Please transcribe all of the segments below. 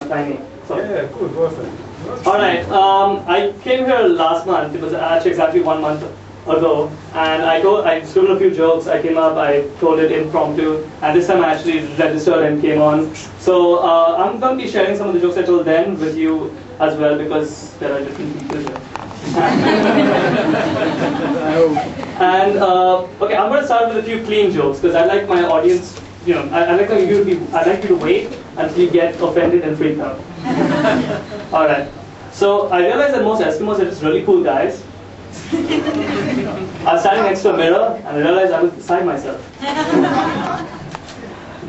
Tiny. So. Yeah, good, perfect. Alright, I came here last month. It was actually exactly 1 month ago, and I told a few jokes. I came up, I told it impromptu, and this time I actually registered and came on. So I'm going to be sharing some of the jokes I told then with you as well, because there are different people here. And okay, I'm going to start with a few clean jokes because I like my audience. I like you to wait until you get offended and freaked out. All right. So I realized that most Eskimos are just really cool guys. I was standing next to a mirror and I realized I was beside myself.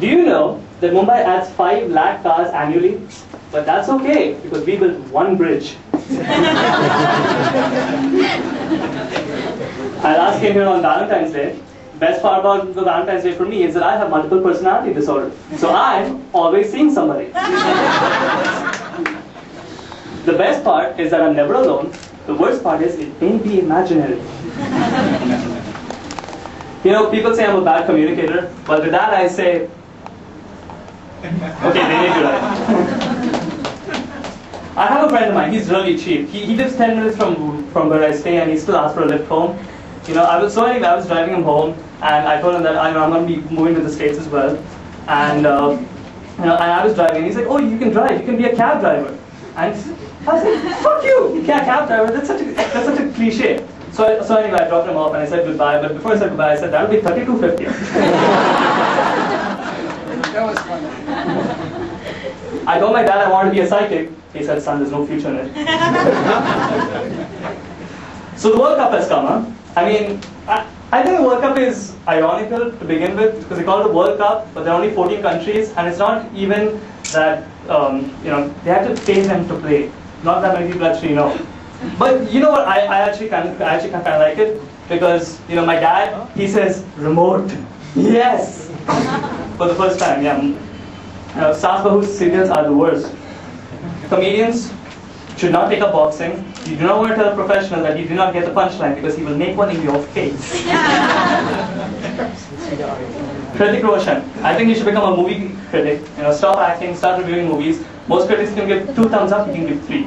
Do you know that Mumbai adds 5 lakh cars annually? But that's okay because we built 1 bridge. I last came here on Valentine's Day. Best part about the Valentine's Day for me is that I have multiple personality disorder. So I'm always seeing somebody. The best part is that I'm never alone. The worst part is it may be imaginary. People say I'm a bad communicator, but with that I say, okay, they may be right. I have a friend of mine, he's really cheap. He lives 10 minutes from where I stay and he still asks for a lift home. I was driving him home and I told him that I'm going to be moving to the States as well. And and I was driving and he's like, oh, you can drive, you can be a cab driver. And I was like, fuck you, cab driver, that's such a cliche. So anyway, I dropped him off and I said goodbye, but before I said goodbye, I said, that'll be $32.50. That was funny. I told my dad I wanted to be a psychic. He said, son, there's no future in it. So the World Cup has come, huh? I mean, I think the World Cup is ironical to begin with, because they call it the World Cup, but there are only 14 countries, and it's not even that, they have to pay them to play. Not that many people actually know. But you know what, I actually kind of like it, because, my dad, he says, remote. Yes! For the first time, yeah. Saas Bahu's serials are the worst. Comedians should not take up boxing. You do not want to tell a professional that you did not get the punchline because he will make one in your face. Hrithik Roshan. I think you should become a movie critic. Stop acting, start reviewing movies. Most critics can give 2 thumbs up, you can give 3.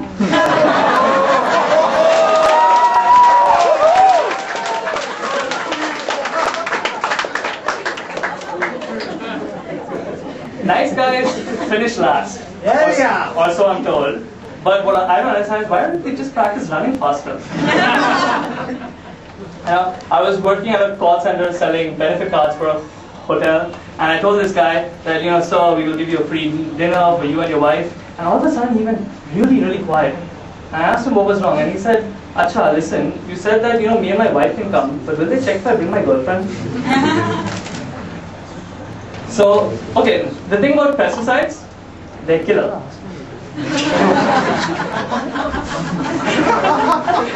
Nice guys finish last. Yeah. Or so I'm told. But what I don't understand is why don't they just practice running faster? I was working at a call center selling benefit cards for a hotel, and I told this guy that, sir, we will give you a free dinner for you and your wife. And all of a sudden he went really, really quiet. And I asked him what was wrong, and he said, Acha, listen, you said that, me and my wife can come, but will they check if I bring my girlfriend? So, okay, the thing about pesticides, they're killer.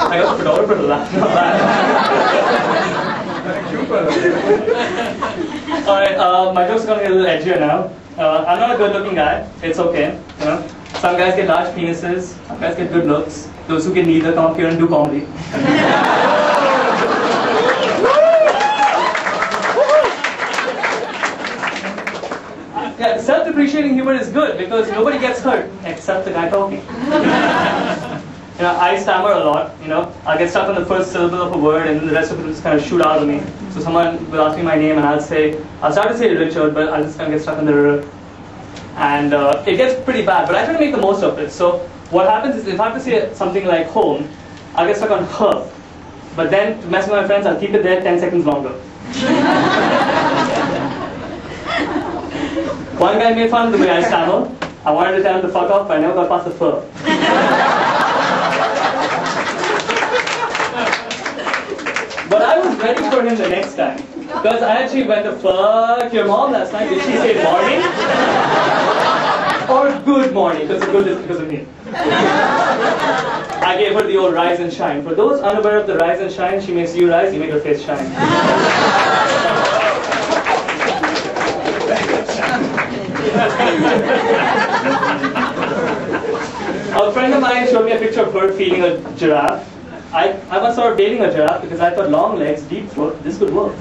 I got the photographer to laugh. Alright, my jokes are going to get a little edgier now. I'm not a good-looking guy. It's okay. Some guys get large penises. Some guys get good looks. Those who can neither come up here and do comedy. Yeah, self-depreciating humor is good because nobody gets hurt except the guy talking. I stammer a lot. I'll get stuck on the first syllable of a word and then the rest of it will just kind of shoot out of me. So someone will ask me my name and I'll start to say Richard, but I'll just kind of get stuck on the R. And it gets pretty bad, but I try to make the most of it. So what happens is if I have to say something like home, I'll get stuck on her. But then to mess with my friends, I'll keep it there 10 seconds longer. One guy made fun of the way I stammer. I wanted to tell him to fuck off, but I never got past the fur. But I was ready for him the next time. Because I actually went to fuck your mom last night. Did she say morning? Or good morning, because the good is because of me. I gave her the old rise and shine. For those unaware of the rise and shine, she makes you rise, you make her face shine. A friend of mine showed me a picture of her feeding a giraffe. I once started dating a giraffe because I thought long legs, deep throat, this could work.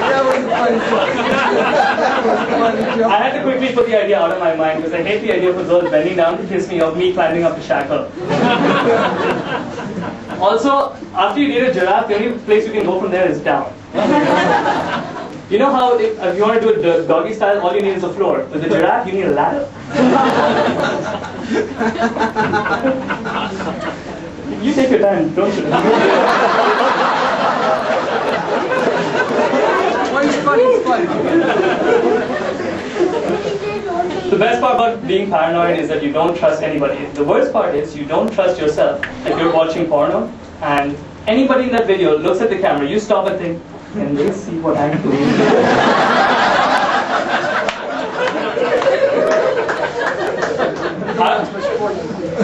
That was funny. I had to quickly put the idea out of my mind because I hate the idea of a girl bending down to kiss me or me climbing up to shack her. Also, after you date a giraffe, the only place you can go from there is down. You know how if you want to do a doggy style, all you need is a floor. With the giraffe, you need a ladder. You take your time, don't you? It's funny. The best part about being paranoid is that you don't trust anybody. The worst part is you don't trust yourself. Like you're watching porno, and anybody in that video looks at the camera, you stop and think, can they see what I'm doing?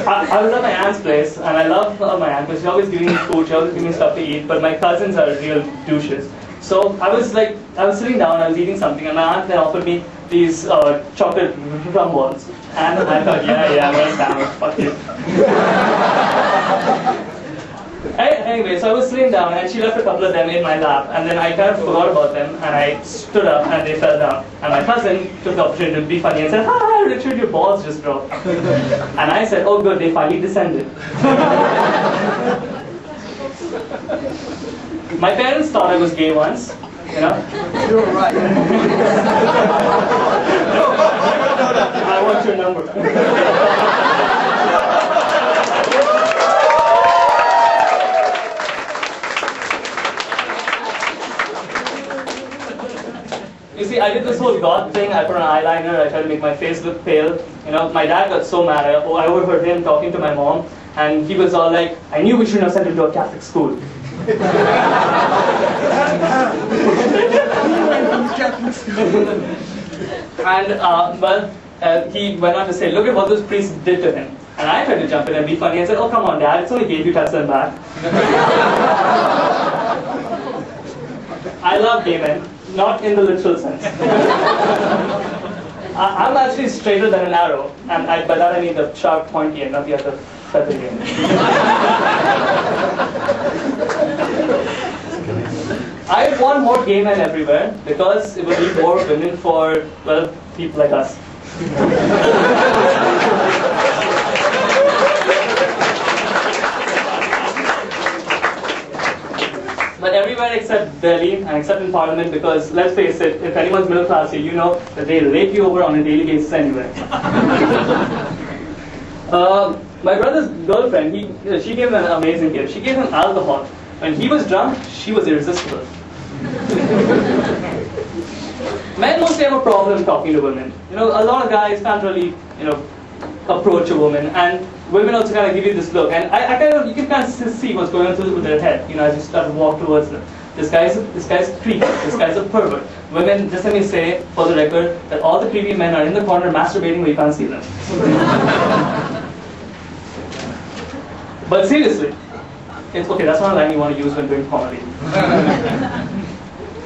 I was at my aunt's place, and I love my aunt because she's always giving me food, she's always giving me stuff to eat, but my cousins are real douches. So I was sitting down, I was eating something, and my aunt then offered me these chocolate rum balls. And I thought, yeah, I'm gonna stand up, fuck it. Anyway, so I was sitting down, and she left a couple of them in my lap, and then I kind of forgot about them, and I stood up, and they fell down. And my cousin took the opportunity to be funny and said, "Hi, Richard, your balls just dropped." And I said, "Oh, good, they finally descended." My parents thought I was gay once, you know. You were right. I want your number. You see, I did this whole goth thing. I put on eyeliner. I tried to make my face look pale. You know, my dad got so mad. I overheard him talking to my mom, and he was all like, "I knew we shouldn't have sent him to a Catholic school." And he went on to say, "Look at what those priests did to him." And I tried to jump in and be funny and said, "Oh, come on, Dad, it's only gay if you touch them back." I love gay men, not in the literal sense. I'm actually straighter than an arrow, and by that I mean the sharp pointy end, not the other feathery end. I want more gay men everywhere because it would leave more women for, well, people like us. But everywhere except Delhi and except in Parliament, because let's face it, if anyone's middle class here, you know that they rape you over on a daily basis anyway. My brother's girlfriend, she gave him an amazing gift. She gave him alcohol. When he was drunk, she was irresistible. Men mostly have a problem talking to women. You know, a lot of guys can't really, approach a woman, and women also kind of give you this look, and you can kind of see what's going on through their head, as you start to walk towards them. This guy's creepy. This guy's a pervert. Women, just let me say, for the record, that all the creepy men are in the corner masturbating where you can't see them. But seriously, it's okay. That's not a line you want to use when doing comedy.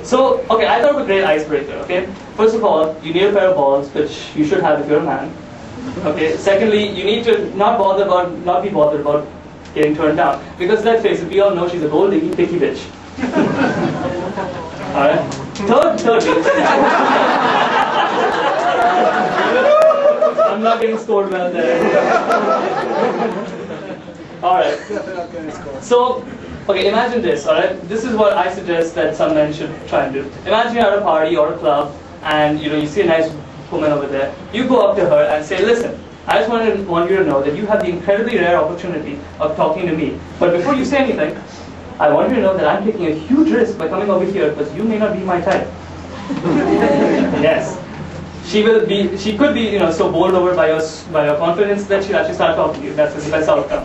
So, okay, I thought of a great icebreaker. Okay, first of all, you need a pair of balls, which you should have if you're a man. Okay. Secondly, you need to not be bothered about getting turned down, because let's face it, we all know she's a gold digging picky bitch. All right. Thirdly, I'm not getting scored well there. All right. So, okay, imagine this. All right. This is what I suggest that some men should try and do. Imagine you're at a party or a club, and you see a nice woman over there. You go up to her and say, "Listen, I just want you to know that you have the incredibly rare opportunity of talking to me. But before you say anything, I want you to know that I'm taking a huge risk by coming over here because you may not be my type." Yes. She could be, so bowled over by your confidence that she'll actually start talking to you. That's the best outcome.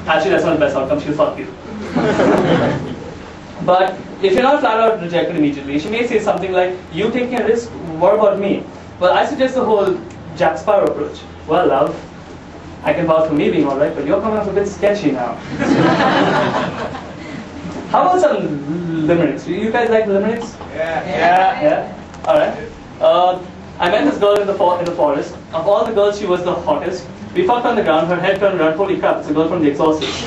Actually, that's not the best outcome. She'll fuck you. But if you're not flat out rejected immediately, she may say something like, "You taking a risk? What about me?" Well, I suggest the whole Jack Sparrow approach. "Well, love, I can vouch for me being all right, but you're coming off a bit sketchy now." How about some limericks? You guys like limericks? Yeah. All right. I met this girl in the forest. Of all the girls, she was the hottest. We fucked on the ground. Her head turned around. Holy crap! It's a girl from The Exorcist.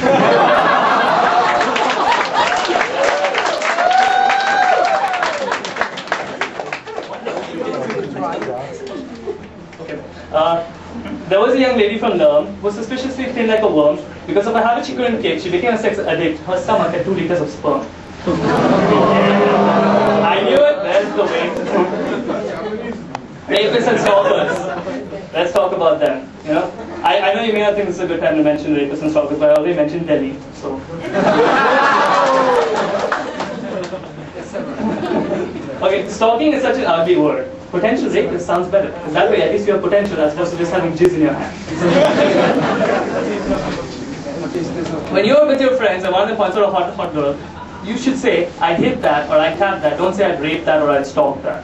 There was a young lady from Lerm who was suspiciously thin like a worm. Because of a habit she couldn't kick, she became a sex addict. Her stomach had 2 liters of sperm. I knew it, there's the way. Rapists and stalkers. Let's talk about them. You know, I know you may not think this is a good time to mention rapists and stalkers, but I already mentioned Delhi, so. Okay, stalking is such an ugly word. Potential rapist sounds better, because that way at least you have potential as opposed to just having jizz in your hand. When you're with your friends and one of them points out a hot girl, you should say, I hit that, or I tapped that. Don't say I'd raped that or I'd stalked that.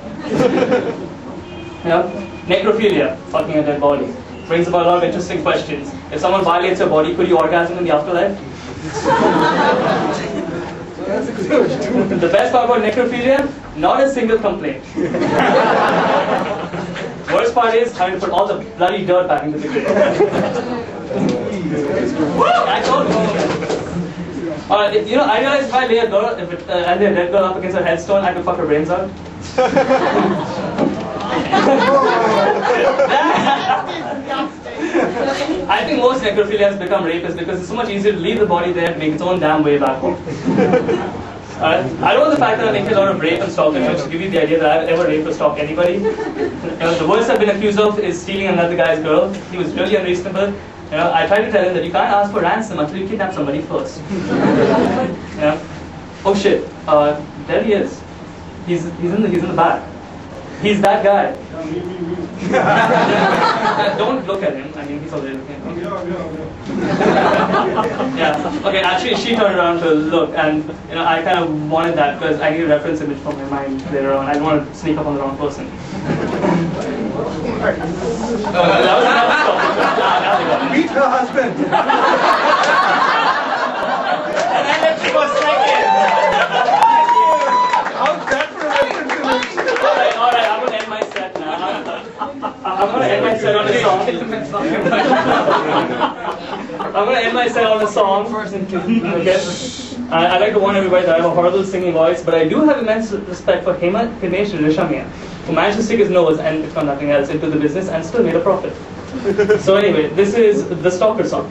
You know? Necrophilia, fucking a dead body, brings about a lot of interesting questions. If someone violates your body, could you orgasm in the afterlife? The best part about necrophilia, not a single complaint. Worst part is having to put all the bloody dirt back into the grave. I told you. You know, I realized if I lay a girl, and lay a dead girl up against her headstone, I could fuck her brains out. I think most necrophilia has become rapists because it's so much easier to leave the body there and make its own damn way back home. I don't want the fact that I'm making a lot of rape and stalking to give you the idea that I've ever raped or stalked anybody. You know, the worst I've been accused of is stealing another guy's girl. He was really unreasonable. You know, I tried to tell him that you can't ask for ransom until you kidnap somebody first. You know? Oh shit! There he is. He's in the back. He's that guy. Don't look at him. I mean, he's already looking at me. Yeah. Okay. Actually, she turned around to look, and you know, I kind of wanted that because I need a reference image for my mind later on. I don't want to sneak up on the wrong person. Meet her husband. And then she was second. How's that for a reference image? All right. I'm gonna end my set now. I'm gonna end my set on a song. I'm gonna end my set on a song. Okay. I'd like to warn everybody that I have a horrible singing voice, but I do have immense respect for Himesh Reshammiya, who managed to stick his nose and, if not nothing else, into the business and still made a profit. So anyway, this is the stalker song.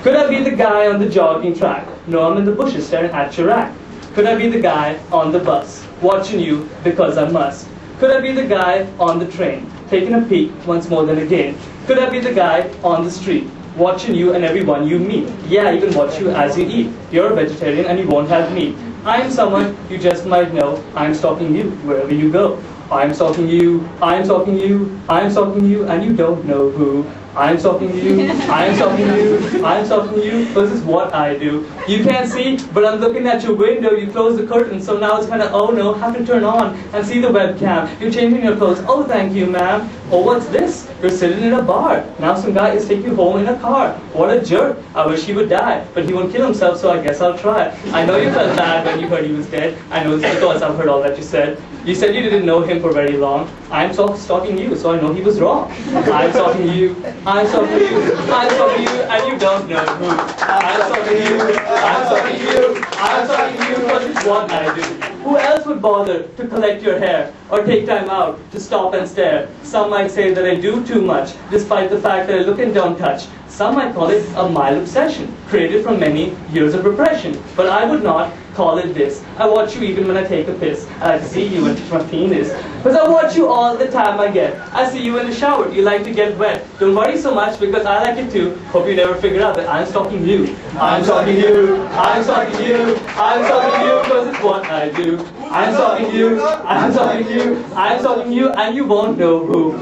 Could I be the guy on the jogging track? No, I'm in the bushes staring at your rack. Could I be the guy on the bus, watching you because I must? Could I be the guy on the train, taking a peek once more than again? Could I be the guy on the street, watching you and everyone you meet? Yeah, even watch you as you eat. You're a vegetarian and you won't have meat. I'm someone you just might know. I'm stalking you wherever you go. I'm stalking you, I'm stalking you, I'm stalking you, and you don't know who. I'm stalking you, I'm stalking you, I'm stalking you, this is what I do. You can't see, but I'm looking at your window, you close the curtain, so now it's kind of, oh no, have to turn on and see the webcam. You're changing your clothes, oh thank you ma'am. Oh what's this? You're sitting in a bar. Now some guy is taking you home in a car. What a jerk. I wish he would die, but he won't kill himself, so I guess I'll try. I know you felt bad when you heard he was dead. I know it's because I've heard all that you said. You said you didn't know him for very long. I'm stalking you, so I know he was wrong. I'm stalking you, I'm stalking you, I'm stalking you, and you don't know who. I'm stalking you, I'm stalking you, I'm stalking you, because it's what I do. Who else would bother to collect your hair or take time out to stop and stare? Some might say that I do too much, despite the fact that I look and don't touch. Some might call it a mild obsession, created from many years of repression. But I would not call it this. I watch you even when I take a piss. I like to see you and my penis. Because I watch you all the time I get. I see you in the shower. You like to get wet. Don't worry so much because I like it too. Hope you never figure out that I'm stalking you. I'm stalking you. I'm stalking you. I'm stalking you because it's what I do. I'm stalking you. I'm stalking you. I'm stalking you and you won't know who.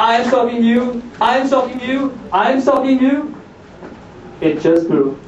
I'm stalking you. I'm stalking you. I'm stalking you. It just grew.